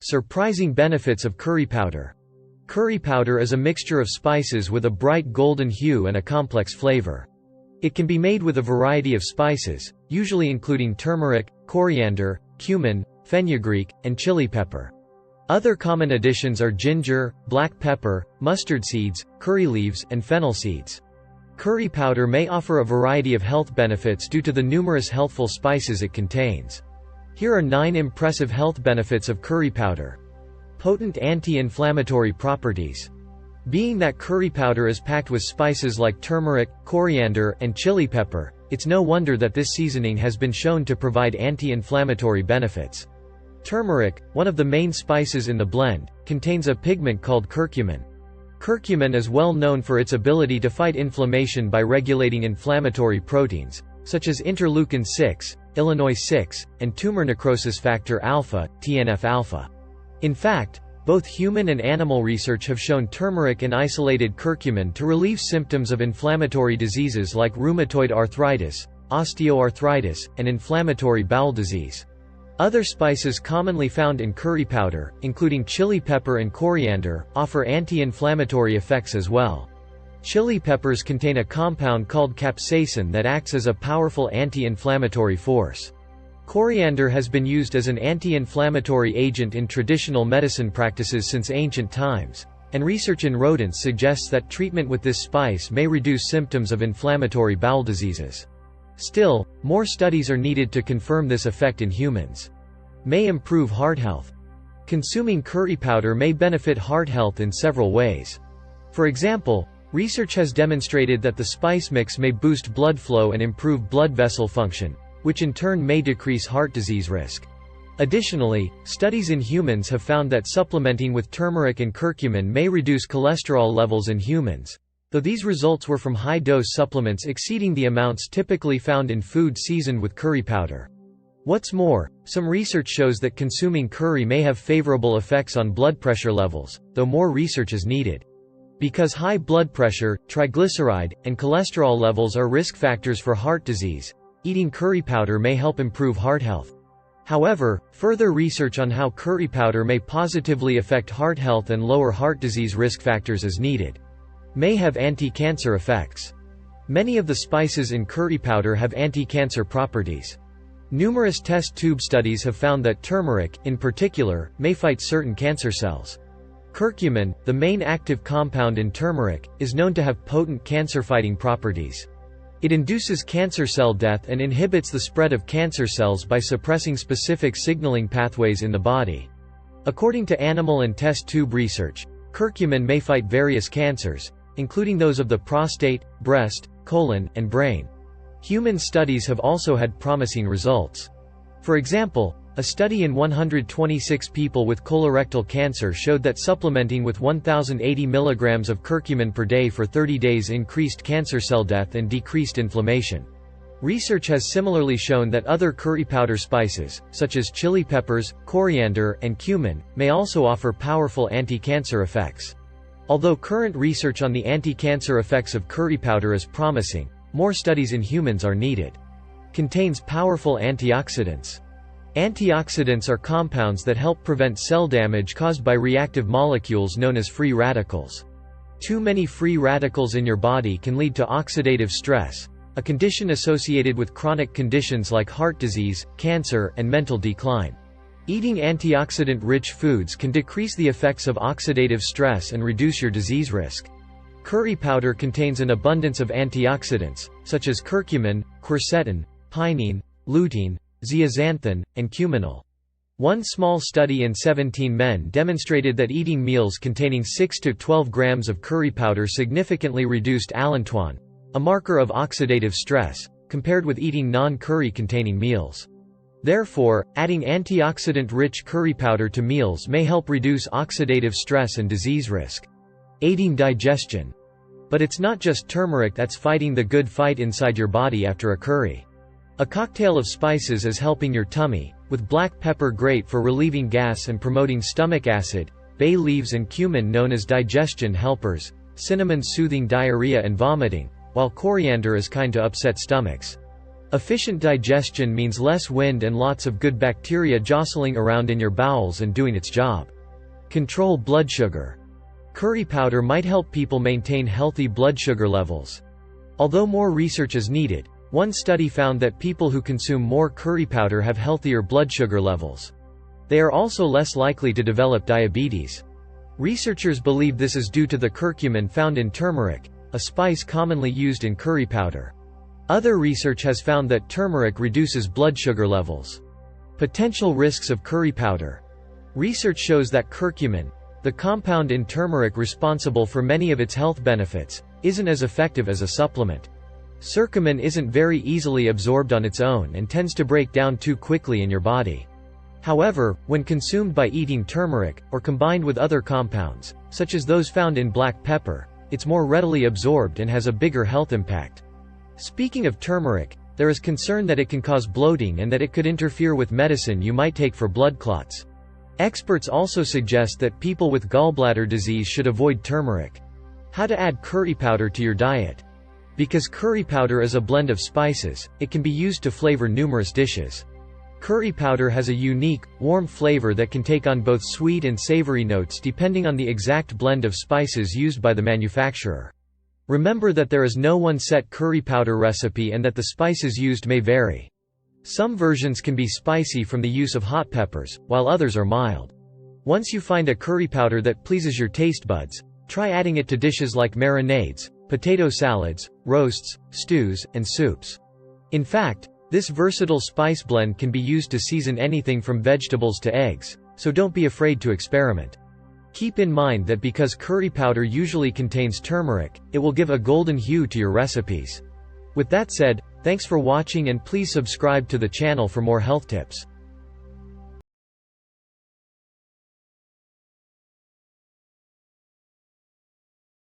Surprising benefits of curry powder. Curry powder is a mixture of spices with a bright golden hue and a complex flavor. It can be made with a variety of spices, usually including turmeric, coriander, cumin, fenugreek, and chili pepper. Other common additions are ginger, black pepper, mustard seeds, curry leaves, and fennel seeds. Curry powder may offer a variety of health benefits due to the numerous healthful spices it contains. Here are 9 impressive health benefits of curry powder. Potent anti-inflammatory properties. Being that curry powder is packed with spices like turmeric, coriander, and chili pepper, it's no wonder that this seasoning has been shown to provide anti-inflammatory benefits. Turmeric, one of the main spices in the blend, contains a pigment called curcumin. Curcumin is well known for its ability to fight inflammation by regulating inflammatory proteins, such as interleukin-6, Illinois-6, and tumor necrosis factor alpha, TNF-alpha. In fact, both human and animal research have shown turmeric and isolated curcumin to relieve symptoms of inflammatory diseases like rheumatoid arthritis, osteoarthritis, and inflammatory bowel disease. Other spices commonly found in curry powder, including chili pepper and coriander, offer anti-inflammatory effects as well. Chili peppers contain a compound called capsaicin that acts as a powerful anti-inflammatory force. Coriander has been used as an anti-inflammatory agent in traditional medicine practices since ancient times, and research in rodents suggests that treatment with this spice may reduce symptoms of inflammatory bowel diseases. Still, more studies are needed to confirm this effect in humans. May improve heart health. Consuming curry powder may benefit heart health in several ways. For example, research has demonstrated that the spice mix may boost blood flow and improve blood vessel function, which in turn may decrease heart disease risk. Additionally, studies in humans have found that supplementing with turmeric and curcumin may reduce cholesterol levels in humans, though these results were from high-dose supplements exceeding the amounts typically found in food seasoned with curry powder. What's more, some research shows that consuming curry may have favorable effects on blood pressure levels, though more research is needed. Because high blood pressure, triglyceride, and cholesterol levels are risk factors for heart disease, eating curry powder may help improve heart health. However, further research on how curry powder may positively affect heart health and lower heart disease risk factors is needed. May have anti-cancer effects. Many of the spices in curry powder have anti-cancer properties. Numerous test tube studies have found that turmeric, in particular, may fight certain cancer cells. Curcumin, the main active compound in turmeric, is known to have potent cancer-fighting properties. It induces cancer cell death and inhibits the spread of cancer cells by suppressing specific signaling pathways in the body. According to animal and test tube research, curcumin may fight various cancers, including those of the prostate, breast, colon, and brain. Human studies have also had promising results. For example, a study in 126 people with colorectal cancer showed that supplementing with 1,080 mg of curcumin per day for 30 days increased cancer cell death and decreased inflammation. Research has similarly shown that other curry powder spices, such as chili peppers, coriander, and cumin, may also offer powerful anti-cancer effects. Although current research on the anti-cancer effects of curry powder is promising, more studies in humans are needed. Contains powerful antioxidants. Antioxidants are compounds that help prevent cell damage caused by reactive molecules known as free radicals. Too many free radicals in your body can lead to oxidative stress, a condition associated with chronic conditions like heart disease, cancer, and mental decline. Eating antioxidant-rich foods can decrease the effects of oxidative stress and reduce your disease risk. Curry powder contains an abundance of antioxidants, such as curcumin, quercetin, pinene, lutein, zeaxanthin, and cuminol. One small study in 17 men demonstrated that eating meals containing 6 to 12 grams of curry powder significantly reduced allantoin, a marker of oxidative stress, compared with eating non-curry containing meals. Therefore, adding antioxidant-rich curry powder to meals may help reduce oxidative stress and disease risk. Aiding digestion. But it's not just turmeric that's fighting the good fight inside your body after a curry. A cocktail of spices is helping your tummy, with black pepper great for relieving gas and promoting stomach acid, bay leaves and cumin known as digestion helpers, cinnamon soothing diarrhea and vomiting, while coriander is kind to upset stomachs. Efficient digestion means less wind and lots of good bacteria jostling around in your bowels and doing its job. Control blood sugar. Curry powder might help people maintain healthy blood sugar levels. Although more research is needed, one study found that people who consume more curry powder have healthier blood sugar levels. They are also less likely to develop diabetes. Researchers believe this is due to the curcumin found in turmeric, a spice commonly used in curry powder. Other research has found that turmeric reduces blood sugar levels. Potential risks of curry powder. Research shows that curcumin, the compound in turmeric responsible for many of its health benefits, isn't as effective as a supplement. Curcumin isn't very easily absorbed on its own and tends to break down too quickly in your body. However, when consumed by eating turmeric, or combined with other compounds, such as those found in black pepper, it's more readily absorbed and has a bigger health impact. Speaking of turmeric, there is concern that it can cause bloating and that it could interfere with medicine you might take for blood clots. Experts also suggest that people with gallbladder disease should avoid turmeric. How to add curry powder to your diet. Because curry powder is a blend of spices, it can be used to flavor numerous dishes. Curry powder has a unique, warm flavor that can take on both sweet and savory notes depending on the exact blend of spices used by the manufacturer. Remember that there is no one set curry powder recipe and that the spices used may vary. Some versions can be spicy from the use of hot peppers, while others are mild. Once you find a curry powder that pleases your taste buds, try adding it to dishes like marinades, potato salads, roasts, stews, and soups. In fact, this versatile spice blend can be used to season anything from vegetables to eggs, so don't be afraid to experiment. Keep in mind that because curry powder usually contains turmeric, it will give a golden hue to your recipes. With that said, thanks for watching and please subscribe to the channel for more health tips.